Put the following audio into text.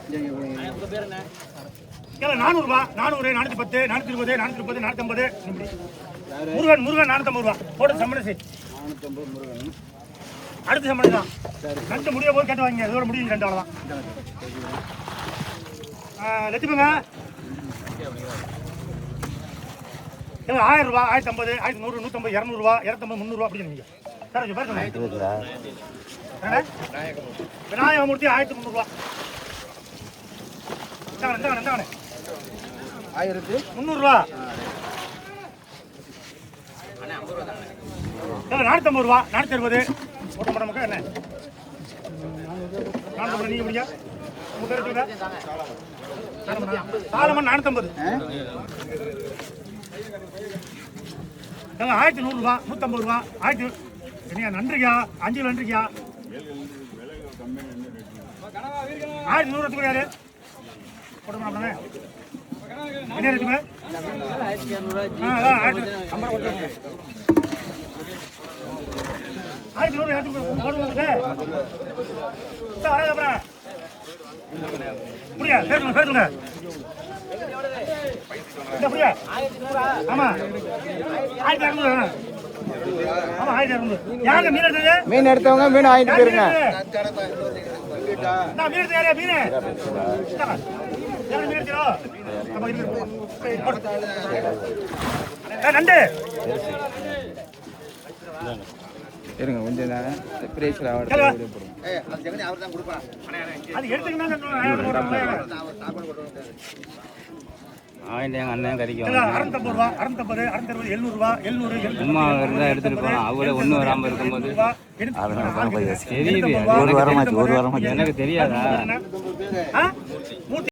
400 400 410 420 430 450 முருகன் 450 ரூபா போட்டு சம்பளம் செய். அடுத்த சம்பளம் தான் ரெண்டு முடிய போய் கேட்டு வாங்க. இதோட முடியும் ரெண்டு அவ்வளோதான். லட்சுமிங்க 1000 ரூபா 1050 1100 150 200 ரூபா 250 300 ரூபா அப்படி சொன்னீங்க சார். விநாயகமூர்த்தி 1300 ரூபா. 1300 ரூபா. 450 ரூபா 460 ஓட்ட மாட்டோம் என்ன 450 நீங்க முடியா உங்க பேர் சொல்லுங்க. சாலமன் 450. 1100 ரூபா 150 ரூபா 1000 என்னையா நன்றியா 5 நன்றியா 1100 எடுத்துக்கிறாரு போட்ட மாட்டோம் என்ன எடுத்துக்க 1100 எடுத்துக்க போடுவாங்க அப்புறம் புரியா பேசுங்க புரியா. ஆமா 1200. ஆமா 1200. யாருங்க மீன் எடுத்தது? மீன் எடுத்தவங்க மீன் வாங்கிட்டு போயிருங்க. நான் மீன் எடுத்து யாரையா மீன் மீன் எடுத்தோ நண்டு இருங்க கொஞ்சம் நேரம் பிரேஷர் அது எடுத்துக்கினா அண்ணன் கறிக்கும் 650 ரூபா 650 660 700 ரூபா 700 சும்மா இருந்தா எடுத்துட்டு போனோம். அவங்கள ஒன்றும் வராமல் இருக்கும்போது ஒரு வாரமாச்சு எனக்கு தெரியாதா?